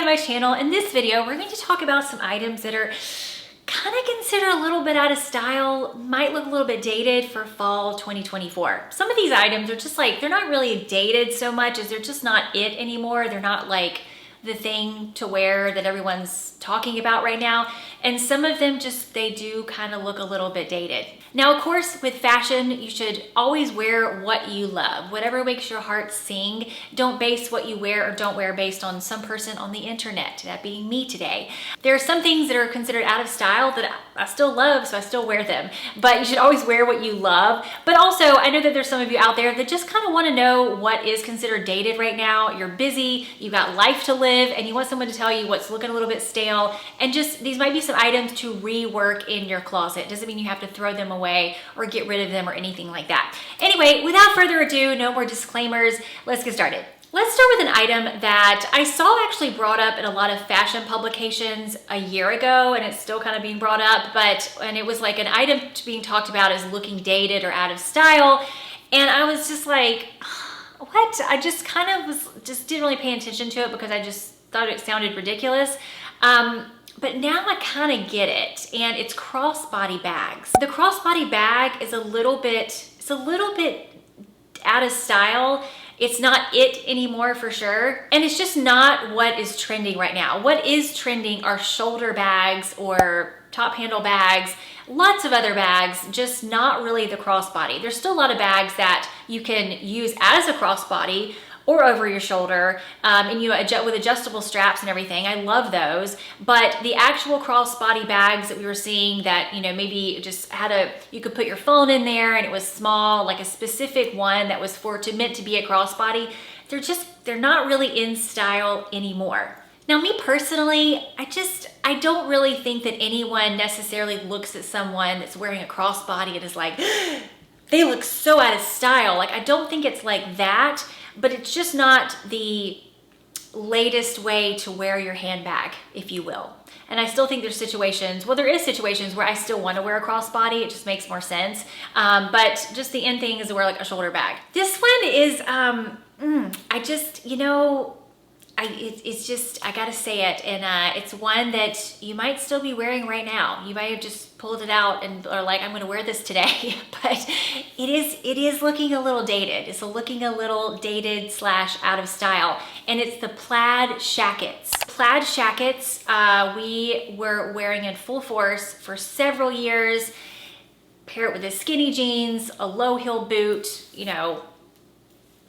to my channel. In this video, we're going to talk about some items that are kind of considered a little bit out of style, might look a little bit dated for fall 2024. Some of these items are just like, they're not really dated so much as they're just not it anymore. They're not like the thing to wear that everyone's talking about right now. And some of them just, they do kind of look a little bit dated. Now, of course, with fashion, you should always wear what you love, whatever makes your heart sing. Don't base what you wear or don't wear based on some person on the internet, that being me today. There are some things that are considered out of style that I still love, so I still wear them. But you should always wear what you love. But also, I know that there's some of you out there that just kind of want to know what is considered dated right now. You're busy, you got life to live, and you want someone to tell you what's looking a little bit stale. And just, these might be some items to rework in your closet. Doesn't mean you have to throw them away or get rid of them or anything like that. Anyway, without further ado, no more disclaimers, let's get started. Let's start with an item that I saw actually brought up in a lot of fashion publications a year ago, and it's still kind of being brought up, and it was like an item being talked about as looking dated or out of style. And I was just like, what? I just kind of didn't really pay attention to it because I just thought it sounded ridiculous. But now I kind of get it, and it's crossbody bags. The crossbody bag is a little bit out of style. It's not it anymore for sure. And it's just not what is trending right now. What is trending are shoulder bags or top handle bags, lots of other bags, just not really the crossbody. There's still a lot of bags that you can use as a crossbody or over your shoulder, and you adjust with adjustable straps and everything. I love those. But the actual crossbody bags that we were seeing that, you know, maybe just you could put your phone in there and it was small, like a specific one that was meant to be a crossbody, they're not really in style anymore. Now, me personally, I don't really think that anyone necessarily looks at someone that's wearing a crossbody and is like, they look so out of style. Like, I don't think it's like that, but it's just not the latest way to wear your handbag, if you will. And I still think there's situations, well, there is situations where I still want to wear a crossbody. It just makes more sense. But just the end thing is to wear like a shoulder bag. This one is, I gotta say it, and it's one that you might still be wearing right now. You might have just pulled it out and are like, I'm gonna wear this today, but it is looking a little dated. It's looking a little dated / out of style, and it's the Plaid Jackets. Plaid Jackets, we were wearing in full force for several years. Pair it with the skinny jeans, a low heel boot, you know,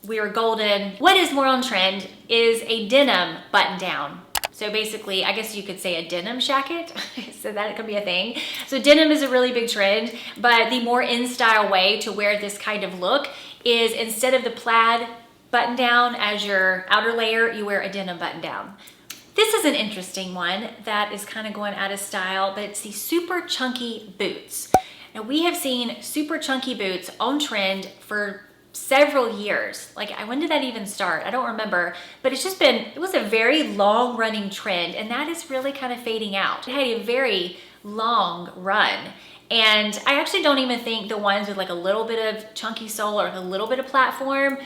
we were golden. What is more on trend is a denim button down. So basically, I guess you could say a denim jacket, so that could be a thing. So denim is a really big trend, but the more in-style way to wear this kind of look is instead of the plaid button down as your outer layer, you wear a denim button down. This is an interesting one that is kind of going out of style, but it's the super chunky boots. Now, we have seen super chunky boots on trend for several years. Like, when did that even start? I don't remember, but it was a very long running trend, and that is really kind of fading out. It had a very long run, and I actually don't even think the ones with like a little bit of chunky sole or a little bit of platform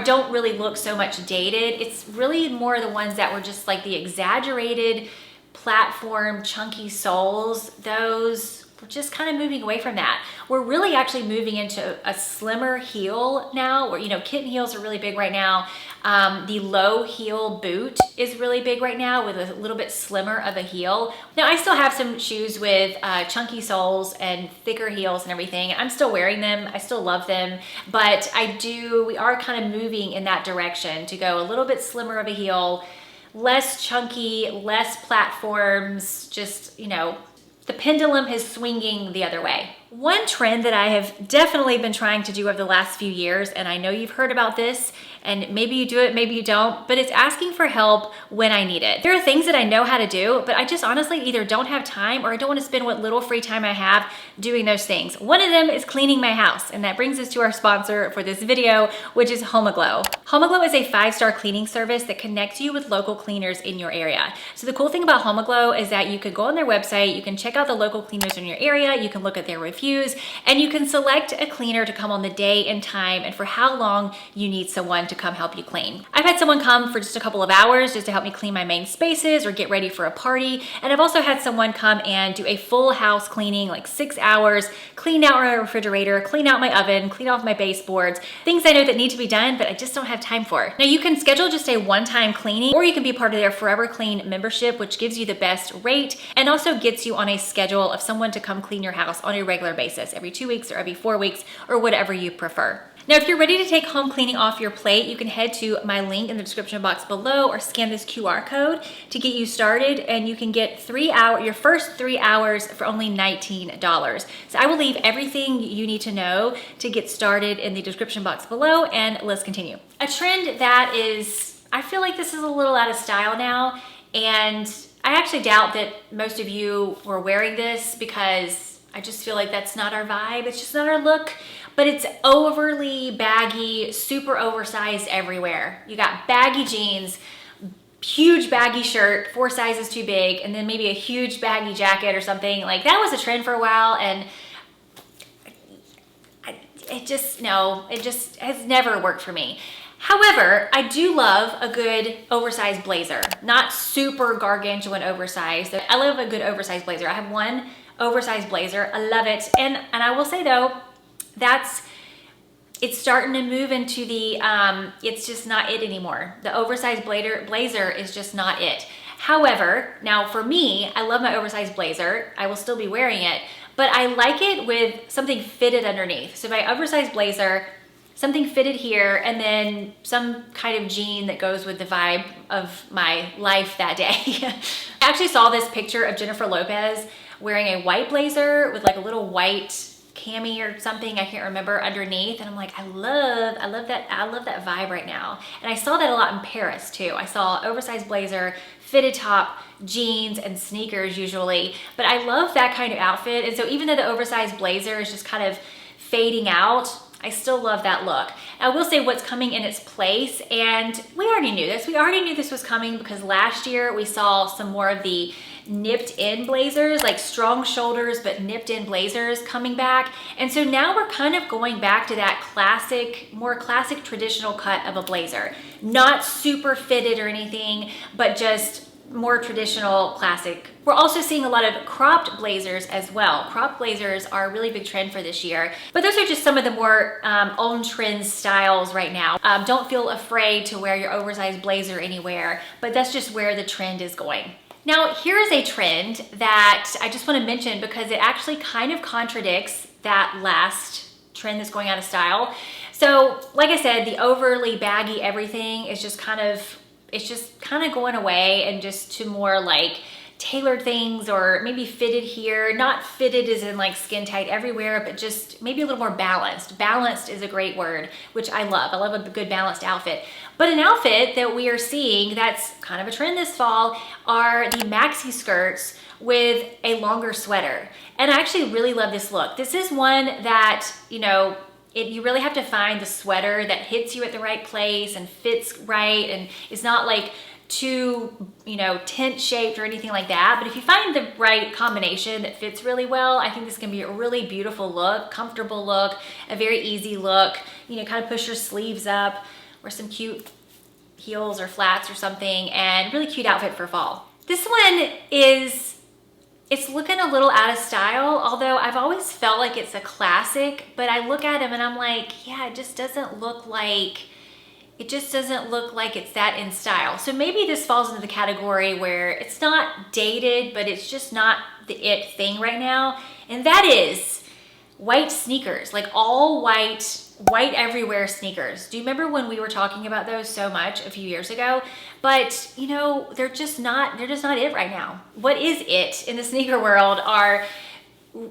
don't really look so much dated. It's really more the ones that were just like the exaggerated platform chunky soles. Those, we're just kind of moving away from that. We're really actually moving into a slimmer heel now, where, you know, kitten heels are really big right now. The low heel boot is really big right now with a little bit slimmer of a heel. Now, I still have some shoes with chunky soles and thicker heels and everything. I'm still wearing them. I still love them, but we are kind of moving in that direction to go a little bit slimmer of a heel, less chunky, less platforms, just, you know, the pendulum is swinging the other way. One trend that I have definitely been trying to do over the last few years, and I know you've heard about this, and maybe you do it, maybe you don't, but it's asking for help when I need it. There are things that I know how to do, but I just honestly either don't have time or I don't want to spend what little free time I have doing those things. One of them is cleaning my house, and that brings us to our sponsor for this video, which is HomeAglow. HomeAglow is a 5-star cleaning service that connects you with local cleaners in your area. So the cool thing about HomeAglow is that you could go on their website, you can check out the local cleaners in your area, you can look at their reviews, and you can select a cleaner to come on the day and time and for how long you need someone to to come help you clean. I've had someone come for just a couple of hours just to help me clean my main spaces or get ready for a party. And I've also had someone come and do a full house cleaning, like 6 hours, clean out my refrigerator, clean out my oven, clean off my baseboards, things I know that need to be done, but I just don't have time for. Now you can schedule just a one-time cleaning, or you can be part of their Forever Clean membership, which gives you the best rate and also gets you on a schedule of someone to come clean your house on a regular basis, every 2 weeks or every 4 weeks, or whatever you prefer. Now, if you're ready to take home cleaning off your plate, you can head to my link in the description box below or scan this QR code to get you started, and you can get your first 3 hours for only $19. So I will leave everything you need to know to get started in the description box below, and let's continue. A trend that I feel like this is a little out of style now, and I actually doubt that most of you were wearing this because I just feel like that's not our vibe. It's just not our look. But it's overly baggy, super oversized everywhere. You got baggy jeans, huge baggy shirt, 4 sizes too big, and then maybe a huge baggy jacket or something. Like, that was a trend for a while, and it just has never worked for me. However, I do love a good oversized blazer. Not super gargantuan oversized. I love a good oversized blazer. I have one oversized blazer. I love it. And I will say though, it's starting to move into the, it's just not it anymore. The oversized blazer is just not it. However, now for me, I love my oversized blazer. I will still be wearing it, but I like it with something fitted underneath. So my oversized blazer, something fitted here, and then some kind of jean that goes with the vibe of my life that day. I actually saw this picture of Jennifer Lopez wearing a white blazer with like a little white cami or something, I can't remember, underneath, and I'm like, I love that vibe right now. And I saw that a lot in Paris too. I saw oversized blazer, fitted top, jeans, and sneakers usually, but I love that kind of outfit. And so even though the oversized blazer is just kind of fading out, I still love that look. I will say what's coming in its place, and we already knew this. We already knew this was coming because last year we saw some more of the nipped in blazers, like strong shoulders but nipped in blazers coming back. And so now we're kind of going back to that more classic traditional cut of a blazer. Not super fitted or anything, but just more traditional, classic. We're also seeing a lot of cropped blazers as well. Cropped blazers are a really big trend for this year, but those are just some of the more on-trend styles right now. Don't feel afraid to wear your oversized blazer anywhere, but that's just where the trend is going. Now, here's a trend that I just want to mention because it actually kind of contradicts that last trend that's going out of style. So, like I said, the overly baggy everything is just kind of going away, and just to more like tailored things, or maybe fitted here. Not fitted as in like skin tight everywhere, but just maybe a little more balanced. Balanced is a great word, which I love. I love a good balanced outfit. But an outfit that we are seeing that's kind of a trend this fall are the maxi skirts with a longer sweater. And I actually really love this look. This is one that, you really have to find the sweater that hits you at the right place and fits right and is not like too, tent shaped or anything like that. But if you find the right combination that fits really well, I think this can be a really beautiful look, comfortable look, a very easy look. Kind of push your sleeves up, wear some cute heels or flats or something, and really cute outfit for fall. This one it's looking a little out of style, although I've always felt like it's a classic, but I look at him and I'm like, yeah, it just doesn't look like it's that in style. So maybe this falls into the category where it's not dated, but it's just not the it thing right now. And that is white sneakers, like all white everywhere sneakers. Do you remember when we were talking about those so much a few years ago? But they're just not it right now. What is it in the sneaker world are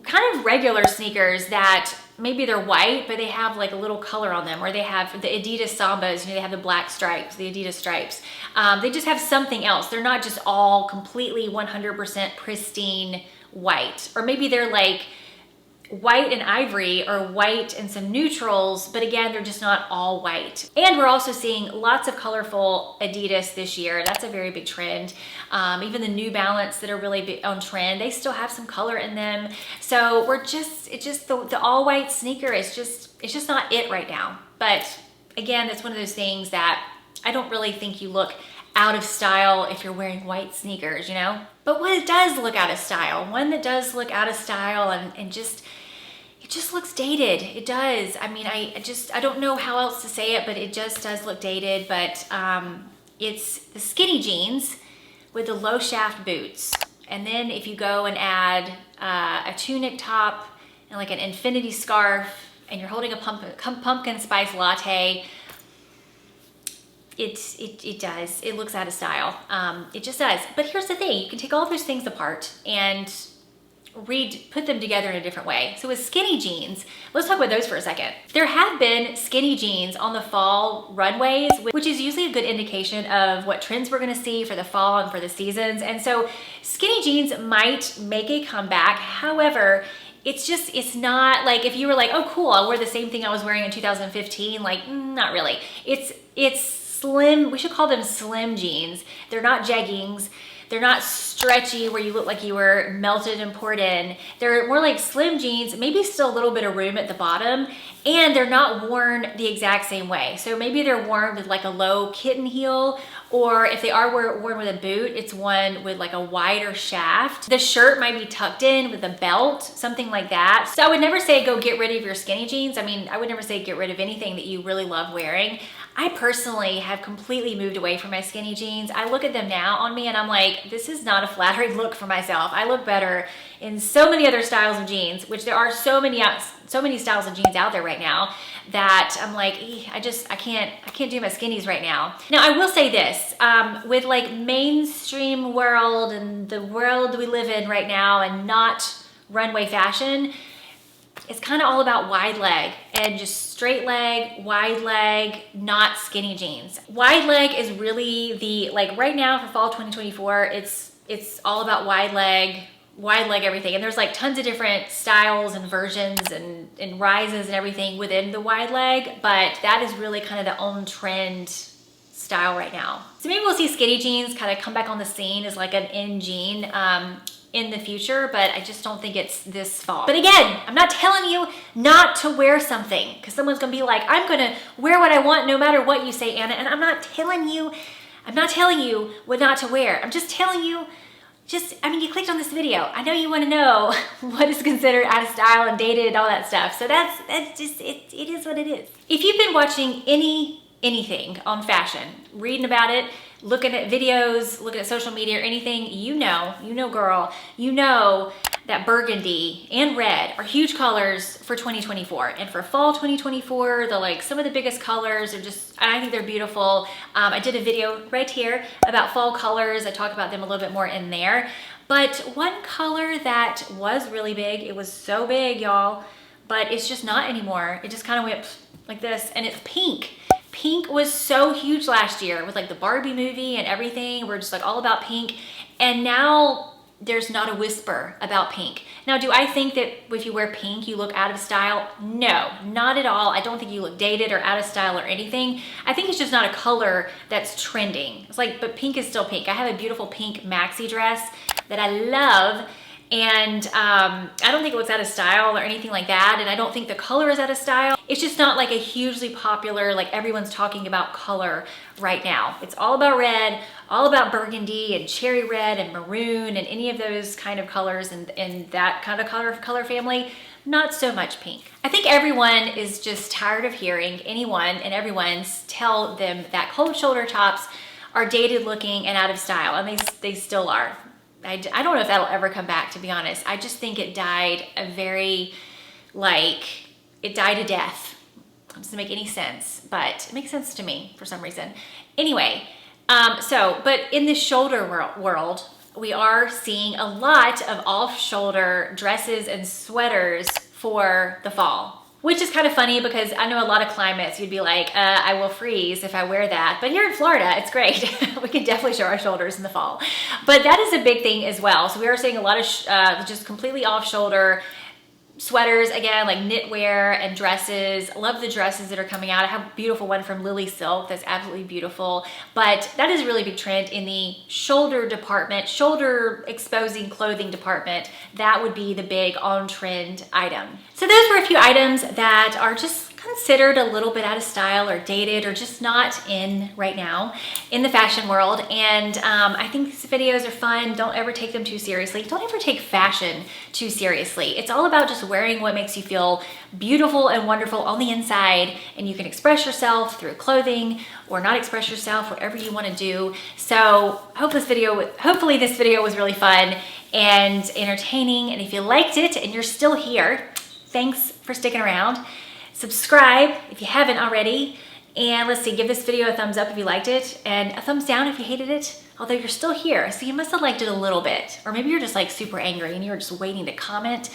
kind of regular sneakers that maybe they're white, but they have like a little color on them, or they have the Adidas Sambas, they have the black stripes, the Adidas stripes. They just have something else. They're not just all completely 100% pristine white, or maybe they're like white and ivory, or white and some neutrals, but again, they're just not all white. And we're also seeing lots of colorful Adidas this year. That's a very big trend. Even the New Balance that are really big on trend, they still have some color in them. So it's just the all white sneaker is just not it right now. But again, that's one of those things that I don't really think you look out of style if you're wearing white sneakers, you know? But what does look out of style, one that does look out of style and just, it just looks dated. It does. I mean, I don't know how else to say it, but it just does look dated. But it's the skinny jeans with the low shaft boots. And then if you go and add a tunic top and like an infinity scarf, and you're holding a pumpkin spice latte, it does. It looks out of style. It just does. But here's the thing. You can take all those things apart and put them together in a different way. So with skinny jeans, let's talk about those for a second. There have been skinny jeans on the fall runways, which is usually a good indication of what trends we're gonna see for the fall and for the seasons. And so skinny jeans might make a comeback. However, it's not like if you were like, oh cool, I'll wear the same thing I was wearing in 2015, like not really. It's slim, we should call them slim jeans. They're not jeggings. They're not stretchy where you look like you were melted and poured in. They're more like slim jeans, maybe still a little bit of room at the bottom, and they're not worn the exact same way. So maybe they're worn with like a low kitten heel, or if they are worn with a boot, it's one with like a wider shaft. The shirt might be tucked in with a belt, something like that. So I would never say go get rid of your skinny jeans. I mean, I would never say get rid of anything that you really love wearing. I personally have completely moved away from my skinny jeans. I look at them now on me and I'm like, this is not a flattering look for myself. I look better in so many other styles of jeans, which there are so many styles of jeans out there right now that I'm like, I can't do my skinnies right now. Now I will say this, with like mainstream world and the world we live in right now and not runway fashion, it's kind of all about wide leg and just straight leg, wide leg, not skinny jeans. Wide leg is really the, like right now for fall 2024, it's all about wide leg everything. And there's like tons of different styles and versions and rises and everything within the wide leg, but that is really kind of the on trend style right now. So maybe we'll see skinny jeans kind of come back on the scene as like an in jean in the future, but I just don't think it's this fall. But again, I'm not telling you not to wear something because someone's gonna be like, I'm gonna wear what I want no matter what you say, Anna. And I'm not telling you what not to wear. I'm just telling you, I mean, you clicked on this video. I know you wanna know what is considered out of style and dated and all that stuff. So that's just, it is what it is. If you've been watching anything on fashion, reading about it, looking at videos, looking at social media or anything, you know girl, you know that burgundy and red are huge colors for 2024. And for fall 2024, they're like some of the biggest colors are just, I think they're beautiful. I did a video right here about fall colors. I talk about them a little bit more in there. But one color that was really big, it was so big, y'all, but it's just not anymore. It just kind of went like this, and it's pink. Pink was so huge last year with like the Barbie movie and everything. We're just like all about pink. And now there's not a whisper about pink. Now, do I think that if you wear pink, you look out of style? No, not at all. I don't think you look dated or out of style or anything. I think it's just not a color that's trending. It's like, but pink is still pink. I have a beautiful pink maxi dress that I love. And I don't think it looks out of style or anything like that. And I don't think the color is out of style. It's just not like a hugely popular, like everyone's talking about color right now. It's all about red, all about burgundy and cherry red and maroon and any of those kind of colors and that kind of color family. Not so much pink. I think everyone is just tired of hearing anyone and everyone tell them that cold shoulder tops are dated looking and out of style, and they still are. I don't know if that'll ever come back, to be honest. I just think it died it died a death. It doesn't make any sense, but it makes sense to me for some reason. Anyway, but in the shoulder world, we are seeing a lot of off-shoulder dresses and sweaters for the fall. Which is kind of funny because I know a lot of climates you'd be like, I will freeze if I wear that. But here in Florida, it's great. We can definitely show our shoulders in the fall. But that is a big thing as well. So we are seeing a lot of just completely off-shoulder sweaters, again, like knitwear and dresses. I love the dresses that are coming out. I have a beautiful one from Lily Silk that's absolutely beautiful. But that is a really big trend in the shoulder department, shoulder exposing clothing department. That would be the big on-trend item. So those were a few items that are just considered a little bit out of style or dated or just not in right now in the fashion world. And I think these videos are fun. Don't ever take them too seriously. Don't ever take fashion too seriously. It's all about just wearing what makes you feel beautiful and wonderful on the inside, and you can express yourself through clothing or not express yourself, whatever you want to do. So hopefully this video was really fun and entertaining. And if you liked it and you're still here, thanks for sticking around. Subscribe if you haven't already. And let's see, give this video a thumbs up if you liked it and a thumbs down if you hated it. Although you're still here, so you must have liked it a little bit. Or maybe you're just like super angry and you're just waiting to comment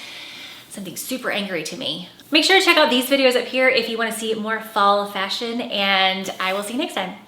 something super angry to me. Make sure to check out these videos up here if you want to see more fall fashion, and I will see you next time.